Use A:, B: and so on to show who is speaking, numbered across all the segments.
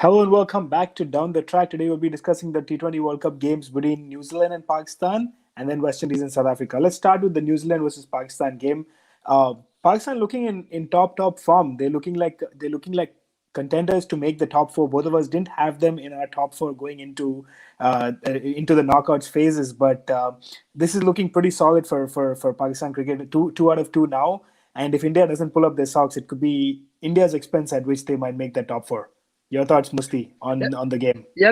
A: Hello and welcome back to Down the Track. Today we'll be discussing the T20 World Cup games between New Zealand and Pakistan, and then West Indies and South Africa. Let's start with the New Zealand versus Pakistan game. Pakistan looking in top form. They're looking like contenders to make the top four. Both of us didn't have them in our top four going into the knockouts phases, but this is looking pretty solid for Pakistan cricket. Two out of two now, and if India doesn't pull up their socks, it could be India's expense at which they might make the top four. Your thoughts, Musti,
B: Yeah,
A: on the game?
B: yeah,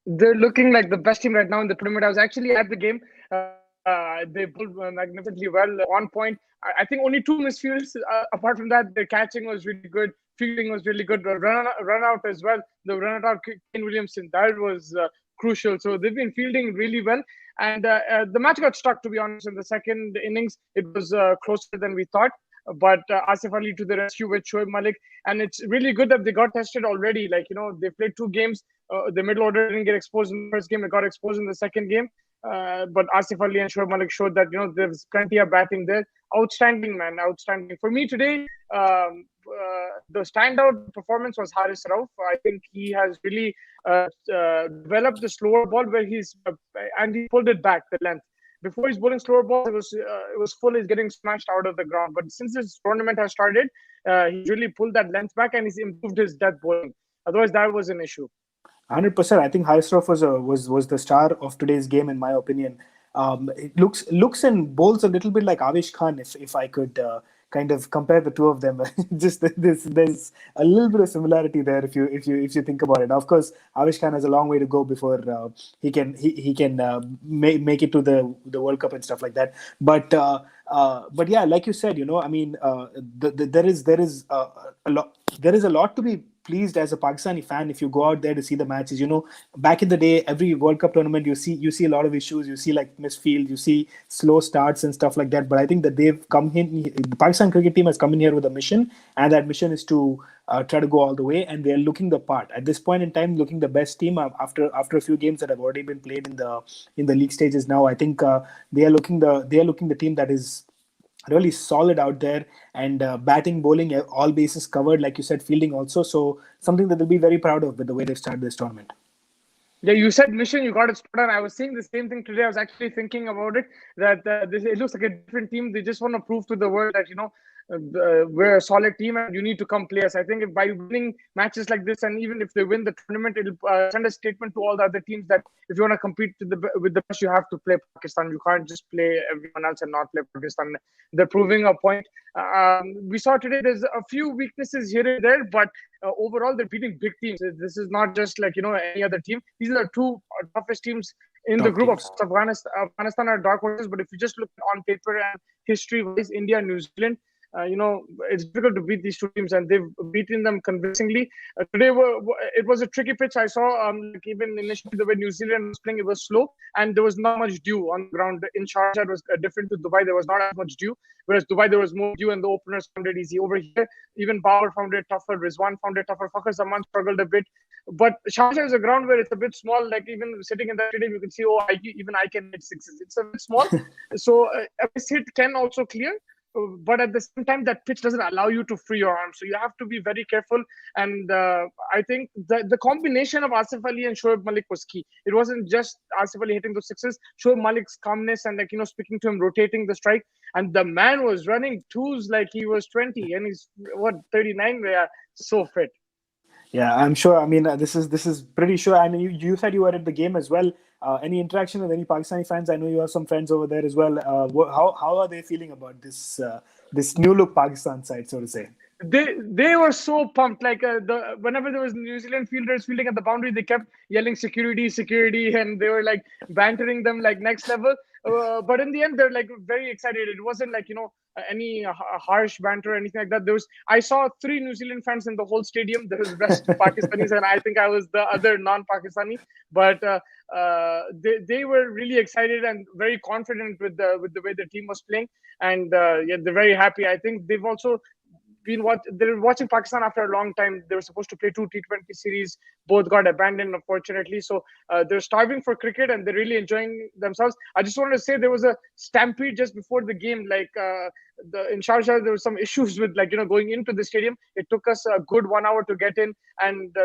B: they're looking like the best team right now in the tournament. I was actually at the game. They pulled magnificently well on point. I think only two misfields. Apart from that, their catching was really good. Fielding was really good. Run out as well. The run out Kane Williamson, that was crucial. So they've been fielding really well. And the match got stuck, to be honest. In the second innings, it was closer than we thought. But Asif Ali to the rescue with Shoaib Malik. And it's really good that they got tested already. Like, they played two games. The middle order didn't get exposed in the first game. It got exposed in the second game. But Asif Ali and Shoaib Malik showed that, there's plenty of batting there. Outstanding, man. Outstanding. For me today, the standout performance was Haris Rauf. I think he has really developed the slower ball where and he pulled it back the length. Before he's bowling slower balls, it was full. He's getting smashed out of the ground. But since this tournament has started, he's really pulled that length back and he's improved his death bowling. Otherwise, that was an issue.
A: 100%. I think Haris Rauf was the star of today's game, in my opinion. It looks and bowls a little bit like Avish Khan, if I could kind of compare the two of them. Just there's a little bit of similarity there if you think about it. Now, of course, Avish Khan has a long way to go before he can make it to the World Cup and stuff like that. But yeah, like you said, I mean, there is a lot to be pleased as a Pakistani fan if you go out there to see the matches. Back in the day, every World Cup tournament, you see a lot of issues. You see like misfield, you see slow starts and stuff like that. But I think that they've come in. The Pakistan cricket team has come in here with a mission, and that mission is to try to go all the way. And they're looking the part at this point in time, looking the best team after a few games that have already been played in the league stages. Now, I think they are looking the team that is really solid out there, and batting, bowling, all bases covered, like you said, fielding also. So something that they'll be very proud of with the way they've started this tournament.
B: Yeah, you said mission, you got it spot on. I was saying the same thing today. I was actually thinking about it, that it looks like a different team. They just want to prove to the world that, we're a solid team and you need to come play us. I think if by winning matches like this, and even if they win the tournament, it'll send a statement to all the other teams that if you want to compete with the best, you have to play Pakistan. You can't just play everyone else and not play Pakistan. They're proving a point. We saw today there's a few weaknesses here and there, but overall they're beating big teams. This is not just like any other team. These are the two toughest teams in the
A: Top
B: group. Of
A: teams.
B: Afghanistan are dark horses, but if you just look on paper and history-wise, India and New Zealand, it's difficult to beat these two teams, and they've beaten them convincingly. Today, it was a tricky pitch. I saw, like even initially the way New Zealand was playing, it was slow, and there was not much dew on the ground. In Sharjah, it was different to Dubai. There was not as much dew, whereas Dubai there was more dew, and the openers found it easy. Over here, even Bauer found it tougher. Rizwan found it tougher. Fakhar Zaman struggled a bit, but Sharjah is a ground where it's a bit small. Like even sitting in that stadium, you can see, even I can hit sixes. It's a bit small, so a hit can also clear. But at the same time, that pitch doesn't allow you to free your arms, so you have to be very careful. And I think the combination of Asif Ali and Shoaib Malik was key. It wasn't just Asif Ali hitting those sixes. Shoaib Malik's calmness and speaking to him, rotating the strike, and the man was running twos like he was 20, and he's 39. Yeah, so fit.
A: Yeah, I'm sure. I mean, this is pretty sure. I mean, you said you were at the game as well. Any interaction with any Pakistani fans? I know you have some friends over there as well. How are they feeling about this new look Pakistan side, so to say?
B: They were so pumped. Like whenever there was New Zealand fielders fielding at the boundary, they kept yelling security, security, and they were like bantering them like next level. But in the end, they're like very excited. It wasn't like any harsh banter or anything like that. I saw 3 New Zealand fans in the whole stadium. There was the rest Pakistanis, and I think I was the other non-Pakistani. But they were really excited and very confident with the way the team was playing, and yeah, they're very happy. I think they've also they're watching Pakistan after a long time. They were supposed to play 2 T20 series. Both got abandoned, unfortunately. So they're starving for cricket and they're really enjoying themselves. I just wanted to say there was a stampede just before the game. Like in Sharjah there was some issues with going into the stadium. It took us a good 1 hour to get in, and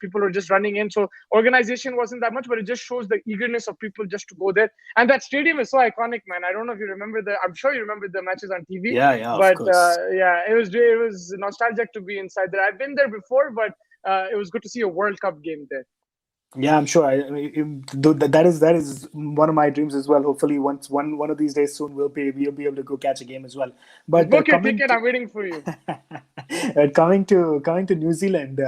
B: people were just running in. So organization wasn't that much, but it just shows the eagerness of people just to go there. And that stadium is so iconic, man. I don't know if you remember I'm sure you remember the matches on TV.
A: Yeah, of
B: But
A: course.
B: it was nostalgic to be inside there. I've been there before, but it was good to see a World Cup game there.
A: Yeah, I'm sure. That is one of my dreams as well. Hopefully, one of these days soon, we'll be able to go catch a game as well. But
B: Book your ticket. I'm waiting for you.
A: coming to New Zealand,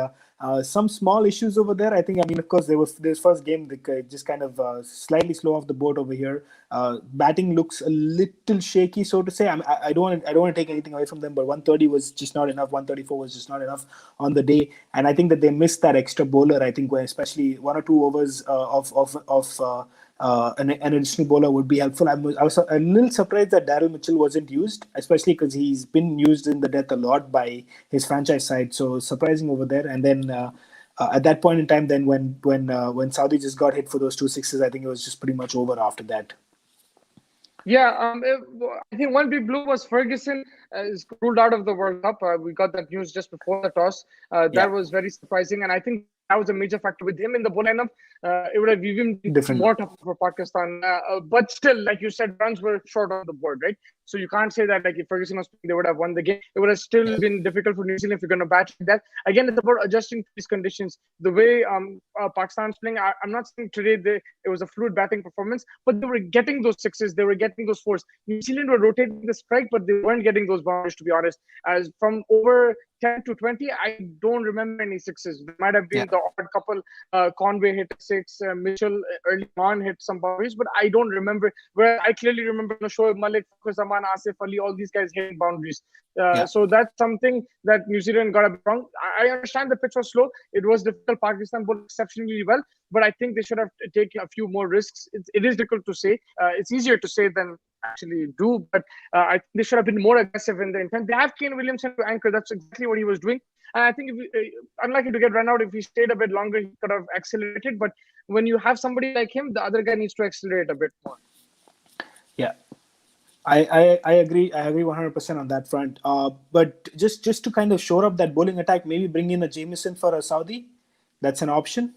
A: some small issues over there. I think. I mean, of course, there was this first game just kind of slightly slow off the boat over here. Batting looks a little shaky, so to say. I don't want to take anything away from them, but 130 was just not enough. 134 was just not enough on the day, and I think that they missed that extra bowler. I think, especially 1 or 2 overs of an additional bowler would be helpful. I was a little surprised that Daryl Mitchell wasn't used, especially because he's been used in the death a lot by his franchise side. So surprising over there. And then at that point in time, then when Saudi just got hit for those 2 sixes, I think it was just pretty much over after that.
B: Yeah, I think one big blow was Ferguson is ruled out of the World Cup. We got that news just before the toss. That was very surprising, and I think that was a major factor with him in the bowl lineup. It would have even been more tough for Pakistan. But still, like you said, runs were short on the board, right? So you can't say that if Ferguson was playing, they would have won the game. It would have still been difficult for New Zealand if you're going to bat like that. Again, it's about adjusting to these conditions. The way Pakistan's playing, I'm not saying today it was a fluid batting performance, but they were getting those sixes, they were getting those fours. New Zealand were rotating the strike, but they weren't getting those boundaries, to be honest. As from over 10 to 20, I don't remember any sixes. There might have been the odd couple. Conway hit a 6, Mitchell early on hit some boundaries, but I don't remember. Where I clearly remember Shoaib Malik, Fakhar Zaman, Asif Ali, all these guys hitting boundaries. So that's something that New Zealand got a bit wrong. I understand the pitch was slow. It was difficult. Pakistan bowled exceptionally well, but I think they should have taken a few more risks. It is difficult to say. It's easier to say than actually do, but I think they should have been more aggressive in their intent. They have Kane Williamson to anchor. That's exactly what he was doing. And I think unlikely to get run out. If he stayed a bit longer, he could have accelerated. But when you have somebody like him, the other guy needs to accelerate a bit more.
A: Yeah, I agree. I agree 100% on that front. But just to kind of shore up that bowling attack, maybe bring in a Jamieson for a Saudi. That's an option.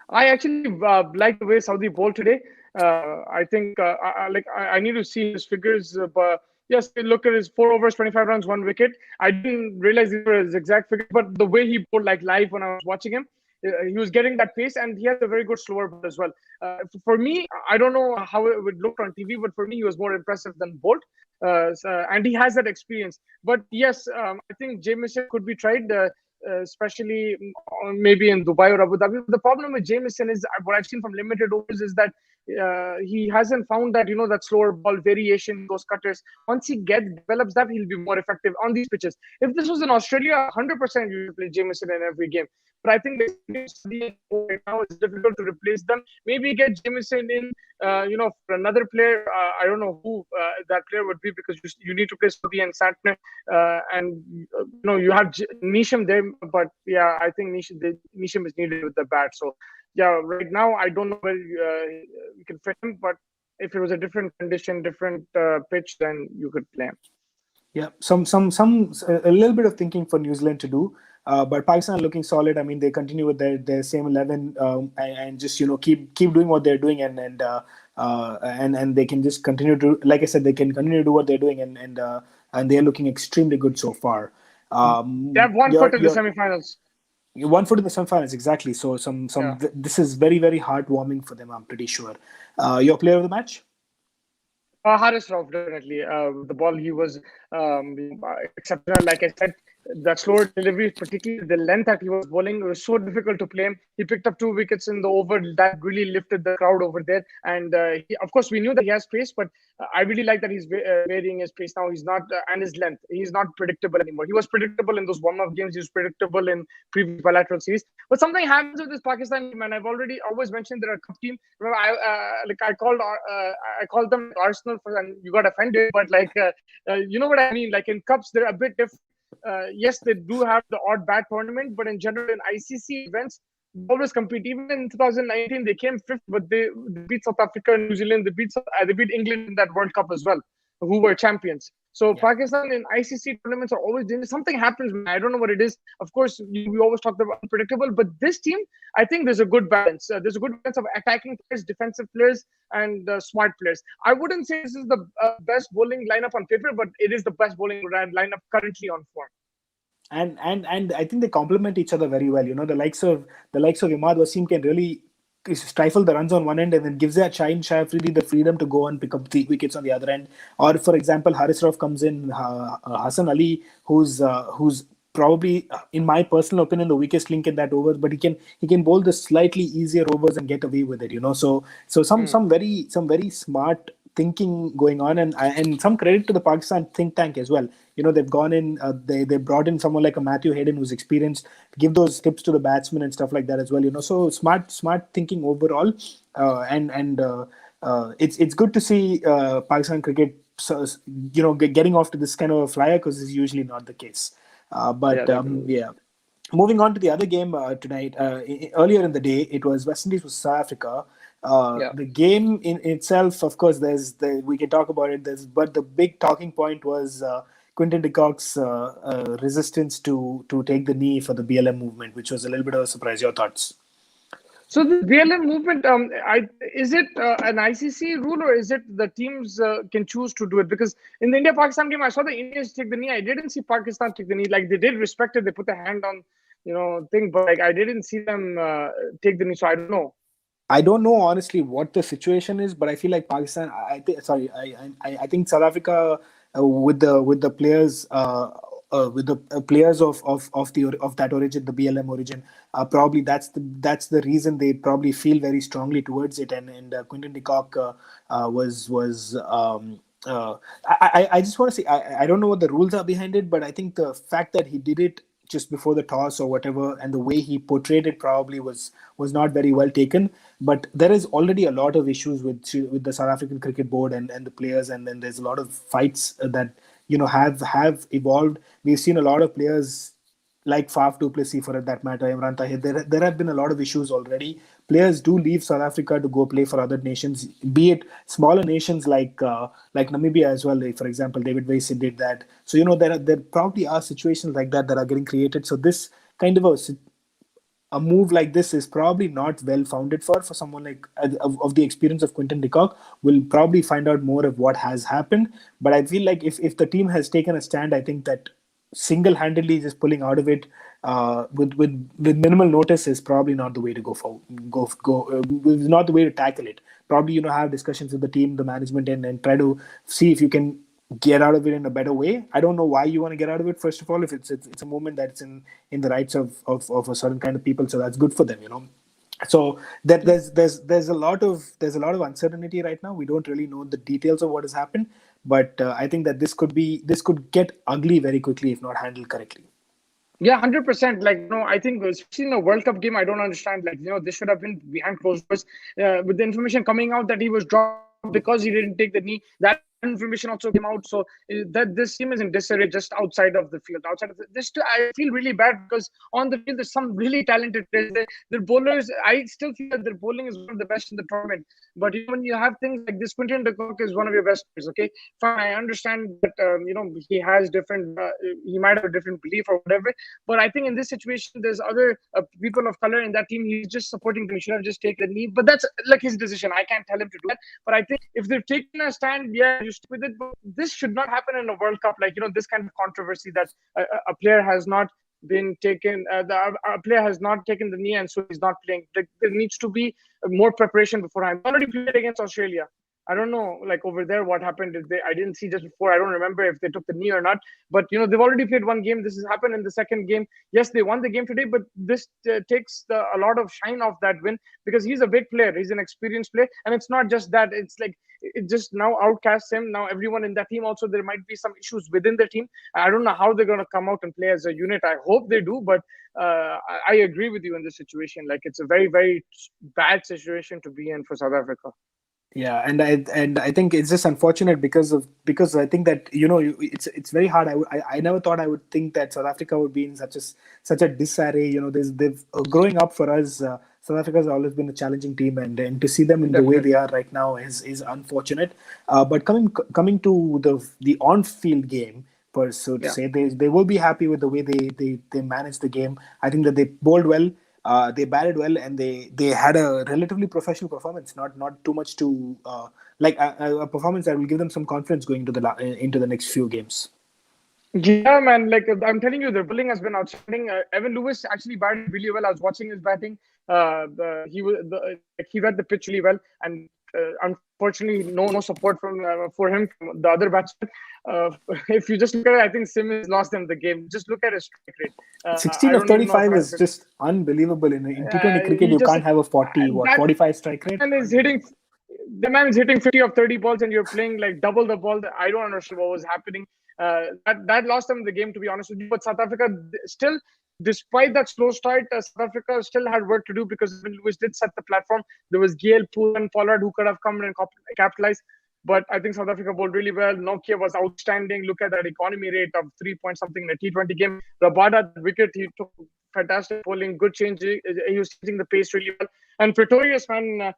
B: I actually like the way Saudi bowled today. I think I need to see his figures, but yes, look at his 4 overs, 25 runs, 1 wicket. I didn't realize these were his exact figures, but the way he bowled live when I was watching him, he was getting that pace, and he has a very good slower ball as well. For me, I don't know how it would look on TV, but for me, he was more impressive than Bolt, and he has that experience. But yes, I think Jamieson could be tried. Especially maybe in Dubai or Abu Dhabi. The problem with Jamieson is what I've seen from limited overs is that he hasn't found that that slower ball variation, those cutters. Once he develops that, he'll be more effective on these pitches. If this was in Australia, 100% you would play Jamieson in every game. But I think right now it's difficult to replace them. Maybe get Jamieson in, for another player. I don't know who that player would be, because you need to play Saudi and Santner, and you have Nisham there. But yeah, I think Nisham is needed with the bat. So yeah, right now I don't know where you can fit him. But if it was a different condition, different pitch, then you could play him.
A: Yeah, a little bit of thinking for New Zealand to do. But Pakistan looking solid. I mean, they continue with their same 11 and just keep doing what they're doing, and they can just continue to, like I said, they can continue to do what they're doing, and they're looking extremely good so far.
B: They have 1 foot in the semifinals.
A: 1 foot in the semifinals, exactly. So this is very, very heartwarming for them, I'm pretty sure. Your player of the match?
B: Haris Rauf, definitely. The ball, he was exceptional. Like I said, that slower delivery, particularly the length that he was bowling, it was so difficult to play him. He picked up 2 wickets in the over. That really lifted the crowd over there. And of course, we knew that he has pace, but I really like that he's varying his pace now. He's not, and his length. He's not predictable anymore. He was predictable in those warm-up games. He was predictable in previous bilateral series. But something happens with this Pakistan team, and I've always mentioned they're a cup team. Remember, I called them Arsenal, and you got offended. But you know what I mean? Like in cups, they're a bit different. Yes, they do have the odd bad tournament, but in general, in ICC events, they always compete. Even in 2019, they came 5th, but they beat South Africa and New Zealand. They beat England in that World Cup as well, who were champions. So
A: Yeah.
B: Pakistan in ICC tournaments are always dangerous. Something happens, man. I don't know what it is. Of course, we always talk about unpredictable, but this team, I think there's a good balance. There's a good balance of attacking players, defensive players, and smart players. I wouldn't say this is the best bowling lineup on paper, but it is the best bowling lineup currently on form.
A: And I think they complement each other very well. The likes of Imad Wasim can really stifle the runs on one end and then gives that Shaheen Shah Afridi the freedom to go and pick up the wickets on the other end. Or for example, Haris Rauf comes in, Hassan Ali, who's probably, in my personal opinion, the weakest link in that over, but he can bowl the slightly easier overs and get away with it. So some very smart thinking going on, and some credit to the Pakistan think tank as well. They've gone in, they brought in someone like a Matthew Hayden who's experienced, give those tips to the batsmen and stuff like that as well. So smart thinking overall, and it's good to see Pakistan cricket, so, getting off to this kind of a flyer, because it's usually not the case.
B: Yeah, definitely.
A: Yeah. Moving on to the other game tonight. Earlier in the day, it was West Indies versus South Africa.
B: Yeah.
A: The game in itself, of course, we can talk about it. But the big talking point was Quinton de Kock's resistance to take the knee for the BLM movement, which was a little bit of a surprise. Your thoughts?
B: So the BLM movement, is it an ICC rule, or is it the teams can choose to do it? Because in the India-Pakistan game, I saw the Indians take the knee. I didn't see Pakistan take the knee. Like, they did respect it. They put their hand on, thing, but like I didn't see them take the knee. So I don't know.
A: I don't know honestly what the situation is, but I feel like Pakistan. I think South Africa, with the players, of that origin, the BLM origin, probably that's the reason they probably feel very strongly towards it. And Quinton de Kock was. I just want to say, I don't know what the rules are behind it, but I think the fact that he did it just before the toss or whatever, and the way he portrayed it probably was not very well taken. But there is already a lot of issues with the South African Cricket Board and the players, and then there's a lot of fights that have evolved. We've seen a lot of players like Faf du Plessis, for that matter, Imran Tahir. There have been a lot of issues already. Players do leave South Africa to go play for other nations, be it smaller nations like Namibia as well. Like, for example, David Weiss did that. So there probably are situations like that are getting created. So this kind of a move like this is probably not well founded for someone like of the experience of Quinton de Kock. We'll probably find out more of what has happened. But I feel like if the team has taken a stand, I think that single-handedly just pulling out of it with minimal notice is probably not the way to is not the way to tackle it. Probably have discussions with the team, the management, and try to see if you can get out of it in a better way. I don't know why you want to get out of it. First of all, if it's a movement that's in the rights of a certain kind of people, so that's good for them. So that there's a lot of uncertainty right now. We don't really know the details of what has happened, but I think that this could get ugly very quickly if not handled correctly.
B: Yeah, 100%. Like, I think especially in a World Cup game, I don't understand. Like, this should have been behind closed doors. With the information coming out that he was dropped because he didn't take the knee, that information also came out. So that this team is in disarray just outside of the field. I feel really bad because on the field there's some really talented players. Their bowlers, I still feel that their bowling is one of the best in the tournament. But when you have things like this, Quinton de Kock is one of your best players. Okay, fine, I understand that he has different, he might have a different belief or whatever. But I think in this situation, there's other people of color in that team. He's just supporting them. He should have just taken the knee. But that's like his decision. I can't tell him to do that. But I think if they've taken a stand, yeah, you stick with it. But this should not happen in a World Cup. Like, this kind of controversy that a player has not been taken, a player has not taken the knee and so he's not playing. Like, there needs to be more preparation beforehand. Already played against Australia. I don't know, like over there, what happened. I didn't see just before. I don't remember if they took the knee or not. But they've already played one game. This has happened in the second game. Yes, they won the game today, but this takes a lot of shine off that win because he's a big player. He's an experienced player, and it's not just that. It's like it just now outcasts him. Now everyone in that team also, there might be some issues within the team. I don't know how they're going to come out and play as a unit. I hope they do, but I agree with you in this situation. Like, it's a very, very bad situation to be in for South Africa.
A: Yeah, and I think it's just unfortunate because I think that it's very hard. I never thought I would think that South Africa would be in such a disarray. They've growing up for us. South Africa has always been a challenging team, and to see them in the way they
B: Definitely.
A: are right now is unfortunate. But coming to the on field game, per so to
B: Yeah.
A: say, they will be happy with the way they managed the game. I think that they bowled well, they batted well, and they had a relatively professional performance. Not too much to like a performance that will give them some confidence going into the next few games.
B: Yeah, man. Like I'm telling you, their bowling has been outstanding. Evan Lewis actually batted really well. I was watching his batting. He read the pitch really well, and unfortunately, no support for him from the other batsmen. Uh, if you just look at it, I think Simmons lost them the game. Just look at his strike rate.
A: 16
B: I
A: of
B: don't even know
A: 35
B: if
A: is just unbelievable. In T20 cricket,
B: he
A: you
B: just
A: can't have a 40,
B: that
A: 45 strike rate.
B: man is hitting.
A: Unbelievable.
B: The man is hitting 50 of 30 balls, and you're playing like double the ball. I don't understand what was happening. That lost them the game, to be honest with you. But South Africa still, despite that slow start, South Africa still had work to do because Lewis did set the platform. There was Gale, Poole, and Pollard who could have come in and capitalized. But I think South Africa bowled really well. Nokia was outstanding. Look at that economy rate of 3 point something in a T20 game. Rabada, the wicket, he took fantastic bowling, good change. He was changing the pace really well. And Pretorius, man,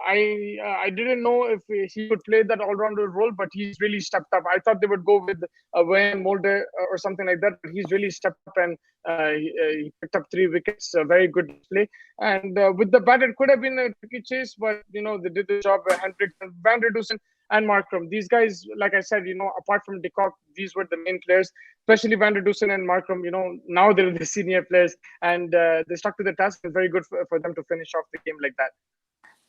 B: I didn't know if he could play that all-rounder role, but he's really stepped up. I thought they would go with Wayne Mulder or something like that, but he's really stepped up and he picked up 3 wickets. A very good display. And with the bat, it could have been a tricky chase, but they did the job. Hendricks, Van der Dusen, and Markram. These guys, like I said, apart from De Kock, these were the main players, especially Van der Dusen and Markram. Now they're the senior players, and they stuck to the task. It's very good for them to finish off the game like that.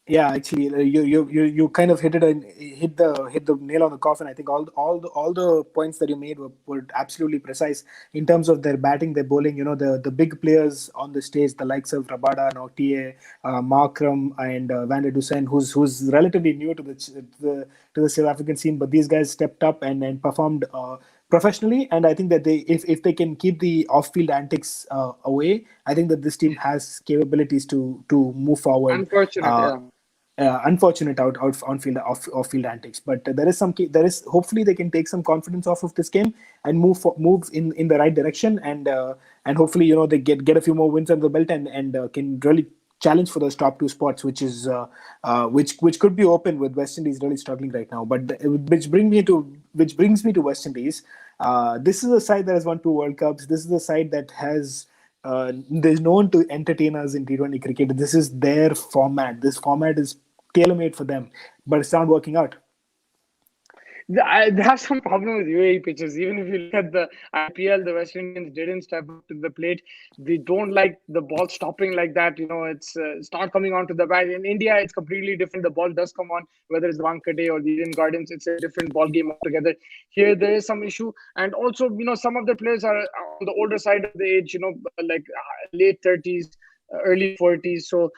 A: Yeah, actually, you kind of hit the nail on the coffin. I think all the points that you made were absolutely precise in terms of their batting, their bowling. The big players on the stage, the likes of Rabada, Notia, Markram, and Van der Dusen, who's relatively new to the South African scene, but these guys stepped up and performed professionally. And I think that if they can keep the off-field antics away, I think that this team has capabilities to move forward.
B: Unfortunate,
A: Uh,
B: yeah.
A: Unfortunate out on field off field antics, but there is hopefully they can take some confidence off of this game and move in the right direction, and hopefully they get a few more wins under the belt and can really challenge for those top two spots, which could be open with West Indies really struggling right now. But which brings me to West Indies. This is a side that has won 2 World Cups. This is a side that has there's no one to entertain us in T20 cricket. This is their format. This format is tailor-made for them, but it's not working out.
B: They have some problem with UAE pitches. Even if you look at the IPL, the West Indians didn't step up to the plate. They don't like the ball stopping like that. It's not coming onto the bat. In India, it's completely different. The ball does come on, whether it's the Wankhede or the Eden Gardens. It's a different ball game altogether. Here, there is some issue, and also, some of the players are on the older side of the age. Like late 30s, early 40s. So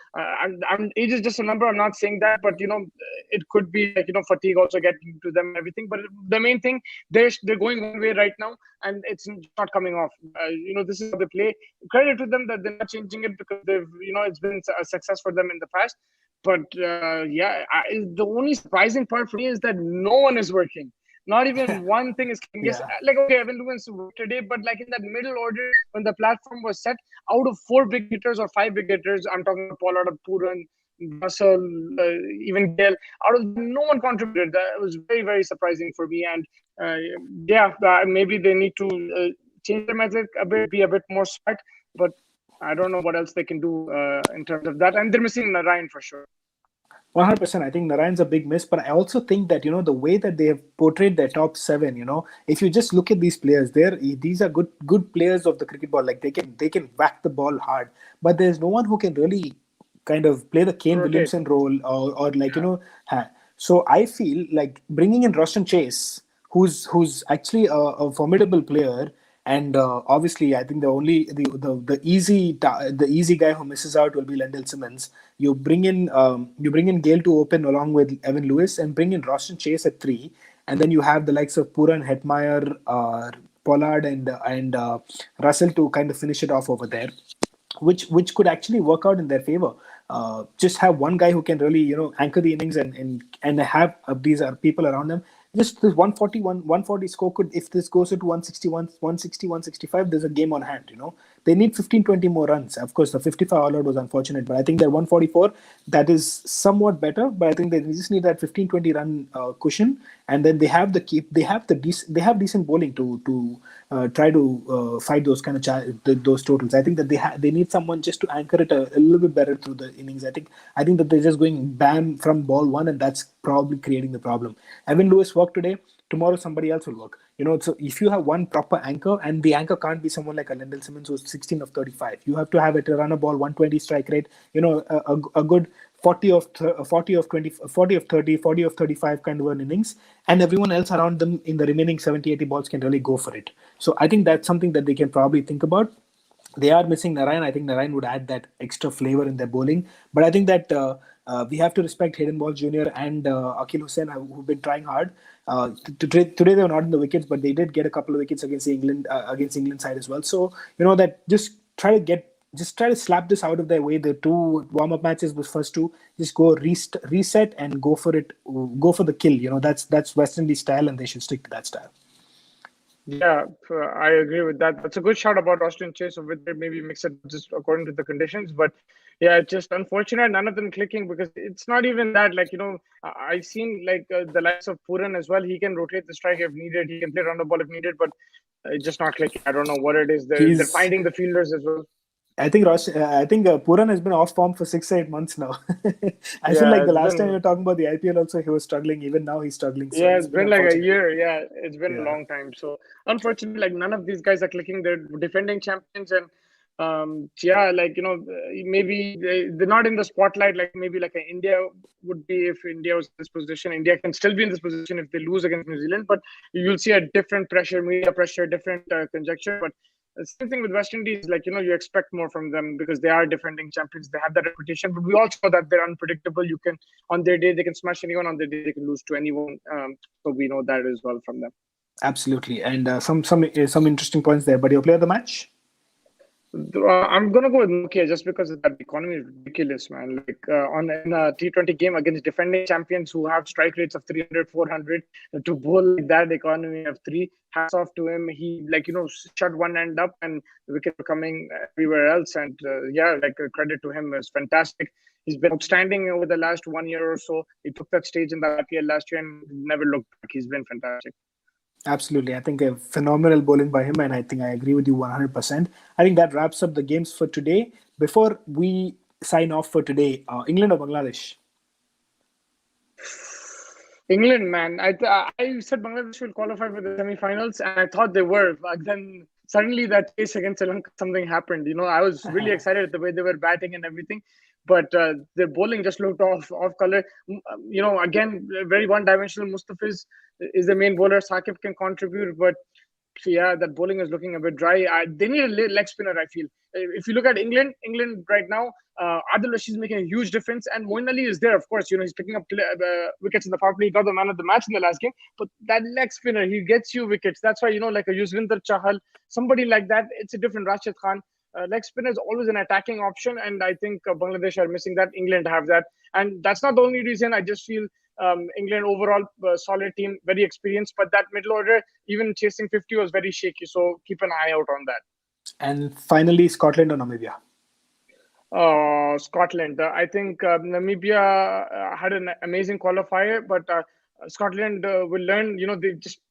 B: age is just a number. I'm not saying that, but it could be like fatigue also getting to them and everything. But the main thing, they're going one way right now, and it's not coming off. This is how they play. Credit to them that they're not changing it because they've it's been a success for them in the past. But yeah, the only surprising part for me is that no one is working. Not even one thing is coming. Yes,
A: Yeah,
B: like okay, Evan Lewis worked today, but like in that middle order when the platform was set, out of 4 big hitters or 5 big hitters, I'm talking about Pollard, Puran, Russell, even Gale. Out of them, no one contributed. That was very, very surprising for me. And uh, yeah, maybe they need to change their method a bit, be a bit more smart. But I don't know what else they can do in terms of that. And they're missing Narayan for sure.
A: 100%. I think Narayan's a big miss, but I also think that the way that they have portrayed their top seven. If you just look at these players, these are good players of the cricket ball. Like they can whack the ball hard, but there's no one who can really kind of play the Kane
B: Rotate.
A: Williamson role or like
B: Yeah.
A: So I feel like bringing in Russian Chase, who's actually a formidable player. And obviously, I think the easy guy who misses out will be Lendl Simmons. You bring in Gale to open along with Evan Lewis, and bring in Roshan Chase at 3, and then you have the likes of Puran, Hetmeyer, Pollard, and Russell to kind of finish it off over there, which could actually work out in their favor. Just have one guy who can really anchor the innings and have these are people around them. Just this 140 score could, if this goes to 160, 165, there's a game on hand. they need 15-20 more runs. Of course, the 55 all out was unfortunate, but I think they're 144. That is somewhat better, but I think they just need that 15-20 run cushion, and then they have decent bowling to try to fight those kind of those totals. I think that they need someone just to anchor it a little bit better through the innings. I think that they're just going bam from ball one, and that's probably creating the problem. Evan Lewis worked today. Tomorrow somebody else will work. So if you have one proper anchor, and the anchor can't be someone like a Lendl Simmons who's 16 of 35, you have to have it to run a ball 120 strike rate. A good 40 of 20, 40 of 30, 40 of 35 kind of an innings, and everyone else around them in the remaining 70-80 balls can really go for it. So I think that's something that they can probably think about. They are missing Narayan. I think Narayan would add that extra flavor in their bowling. But I think that we have to respect Hayden Walsh Jr. and Akil Hussain, who've been trying hard. Today they were not in the wickets, but they did get a couple of wickets against England side as well. So that just try to slap this out of their way. The two warm-up matches, the first two, just go reset and go for it. Go for the kill. That's West Indies style, and they should stick to that style.
B: Yeah, I agree with that. That's a good shout about Austin Chase. So with it, maybe mix it just according to the conditions. But yeah, it's just unfortunate. None of them clicking, because it's not even that. I've seen the likes of Puran as well. He can rotate the strike if needed. He can play round the ball if needed, but it's just not clicking. I don't know what it is. They're finding the fielders as well.
A: I think Puran has been off form for 6-8 months now. I feel like the last time we were talking about the IPL also, he was struggling. Even now he's struggling. So
B: yeah, it's been like a year. Yeah, it's been a long time. So unfortunately, none of these guys are clicking. They're defending champions, and maybe they're not in the spotlight. Maybe India would be if India was in this position. India can still be in this position if they lose against New Zealand, but you'll see a different pressure, media pressure, different conjecture. But the same thing with West Indies, you expect more from them because they are defending champions. They have that reputation, but we also know that they're unpredictable. On their day, they can smash anyone. On their day, they can lose to anyone. So we know that as well from them.
A: Absolutely. And some interesting points there. But your player of the match?
B: I'm gonna go with Nokia just because that economy is ridiculous, man. In a T20 game against defending champions who have strike rates of 300, 400, to bowl like that economy of 3, hats off to him. He shut one end up and the wicket were coming everywhere else. And credit to him. It's fantastic. He's been outstanding over the last 1 year or so. He took that stage in the IPL last year and never looked back. He's been fantastic.
A: Absolutely. I think a phenomenal bowling by him, and I think I agree with you 100%. I think that wraps up the games for today. Before we sign off for today, England or Bangladesh?
B: England, man. I said Bangladesh will qualify for the semi-finals, and I thought they were. But then suddenly that case against Sri Lanka, something happened. I was really excited at the way they were batting and everything. But their bowling just looked off color. Again, very one-dimensional. Mustafiz is the main bowler. Saqib can contribute, but that bowling is looking a bit dry. They need a leg spinner, I feel. If you look at England right now, Adil Rashid is making a huge difference, and Moeen Ali is there, of course. He's picking up wickets in the power play. He got the man of the match in the last game. But that leg spinner, he gets you wickets. That's why, like a Yuzvinder Chahal, somebody like that, it's a different Rashid Khan. Leg spinner is always an attacking option, and I think Bangladesh are missing that. England have that, and that's not the only reason. I just feel England overall solid team, very experienced, but that middle order, even chasing 50, was very shaky. So keep an eye out on that.
A: And finally, Scotland or Namibia?
B: Scotland. I think Namibia had an amazing qualifier, but Scotland will learn. They just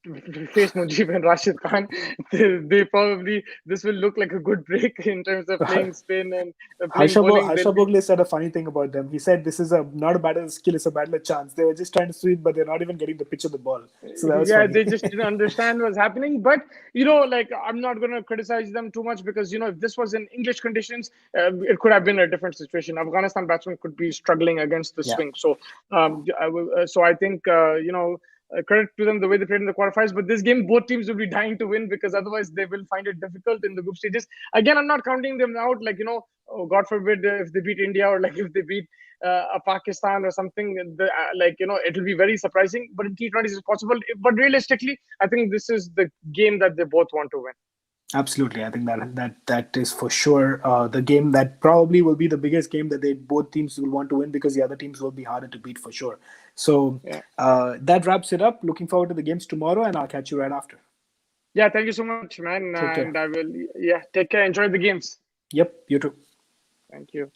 B: faced Mujib and Rashid Khan. They probably, this will look like a good break in terms of playing spin and playing bowling.
A: Harsha Bhogle said a funny thing about them. He said this is not a battle of skill, it's a battle of chance. They were just trying to sweep, but they're not even getting the pitch of the ball. So that was funny.
B: They just didn't understand what's happening. But I'm not going to criticize them too much because if this was in English conditions, it could have been a different situation. Afghanistan batsmen could be struggling against the swing. So I think credit to them the way they played in the quarterfinals. But this game, both teams will be dying to win because otherwise they will find it difficult in the group stages. Again, I'm not counting them out. God forbid if they beat India or if they beat a Pakistan or something. It will be very surprising. But in T20s it's possible. But realistically, I think this is the game that they both want to win.
A: Absolutely. I think that is for sure the game that probably will be the biggest game that both teams will want to win because the other teams will be harder to beat for sure. So that wraps it up. Looking forward to the games tomorrow, and I'll catch you right after.
B: Yeah, thank you so much, man.
A: Take care.
B: And I will, yeah, take care. Enjoy the games.
A: Yep, you too.
B: Thank you.